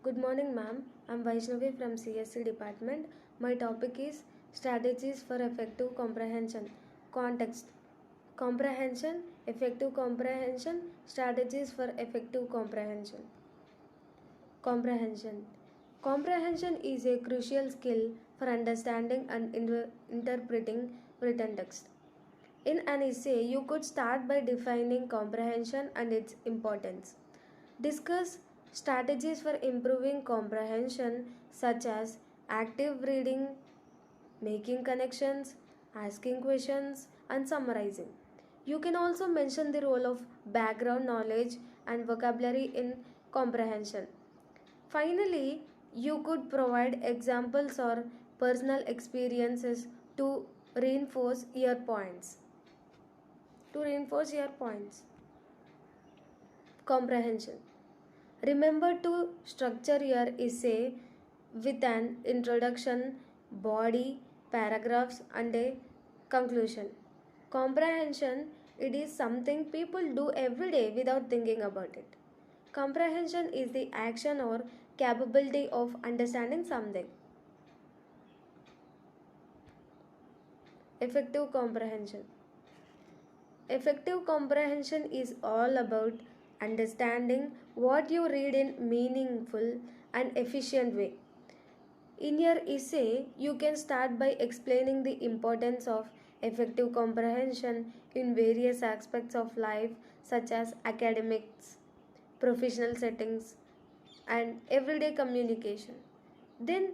Good morning, ma'am. I'm Vaishnavi from CSC department. My topic is strategies for effective comprehension. Context: comprehension, effective comprehension, strategies for effective comprehension. Comprehension. Comprehension is a crucial skill for understanding and interpreting written text. In an essay, you could start by defining comprehension and its importance. Discuss strategies for improving comprehension, such as active reading, making connections, asking questions, and summarizing. You can also mention the role of background knowledge and vocabulary in comprehension. Finally, you could provide examples or personal experiences to reinforce your points. To reinforce your points. Comprehension. Remember to structure your essay with an introduction, body, paragraphs, and a conclusion. Comprehension, it is something people do every day without thinking about it. Comprehension is the action or capability of understanding something. Effective comprehension. Effective comprehension is all about understanding what you read in meaningful and efficient way. In your essay, you can start by explaining the importance of effective comprehension in various aspects of life, such as academics, professional settings, and everyday communication. Then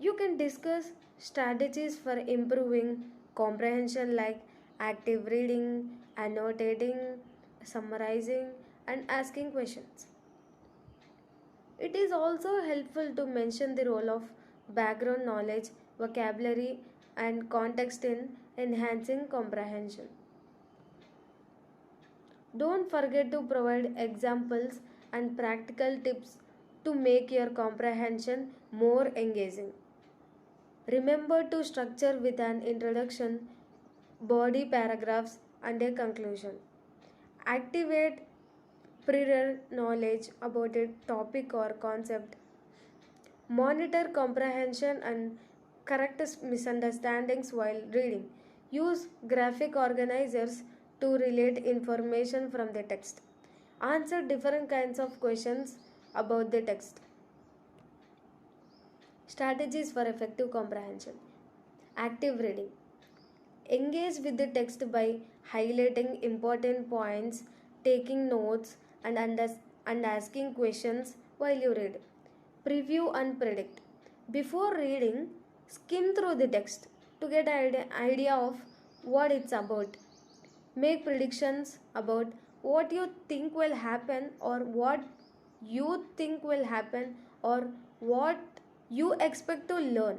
you can discuss strategies for improving comprehension like active reading, annotating, summarizing, and asking questions. It is also helpful to mention the role of background knowledge, vocabulary, and context in enhancing comprehension. Don't forget to provide examples and practical tips to make your comprehension more engaging. Remember to structure with an introduction, body paragraphs, and a conclusion. Activate prior knowledge about a topic or concept. Monitor comprehension and correct misunderstandings while reading. Use graphic organizers to relate information from the text. Answer different kinds of questions about the text. Strategies for effective comprehension. Active reading. Engage with the text by highlighting important points, taking notes, and asking questions while you read. Preview and predict. Before reading, skim through the text to get an idea of what it's about. Make predictions about what you think will happen, or what you think will happen, or what you expect to learn.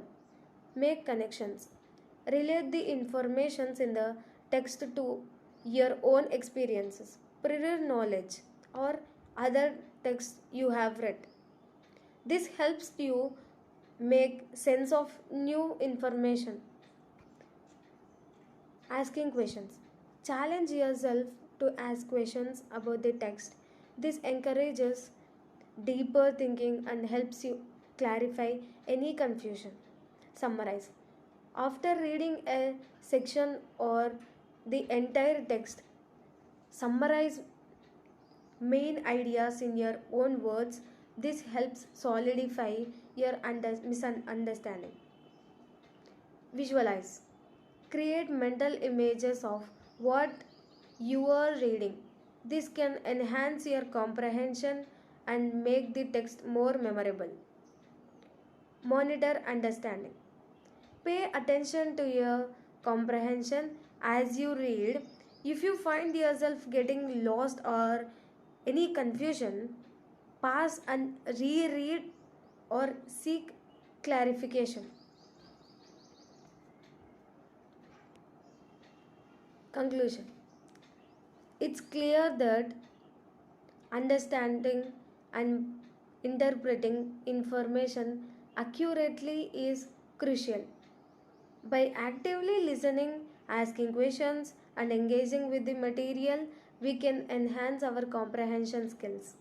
Make connections. Relate the informations in the text to your own experiences, prior knowledge, or other texts you have read. This helps you make sense of new information. Asking questions. Challenge yourself to ask questions about the text. This encourages deeper thinking and helps you clarify any confusion. Summarize. After reading a section or the entire text, summarize main ideas in your own words. This helps solidify your misunderstanding. Visualize. Create mental images of what you are reading. This can enhance your comprehension and make the text more memorable. Monitor understanding. Pay attention to your comprehension as you read. If you find yourself getting lost or any confusion, pause and reread or seek clarification. Conclusion. It's clear that understanding and interpreting information accurately is crucial. By actively listening, asking questions, and engaging with the material, we can enhance our comprehension skills.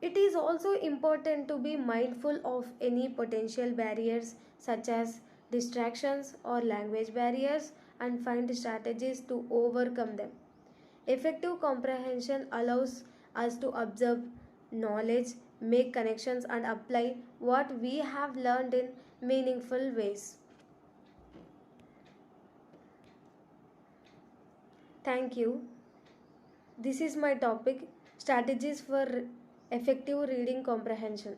It is also important to be mindful of any potential barriers such as distractions or language barriers and find strategies to overcome them. Effective comprehension allows us to observe knowledge, make connections, and apply what we have learned in meaningful ways. Thank you. This is my topic, strategies for effective reading comprehension.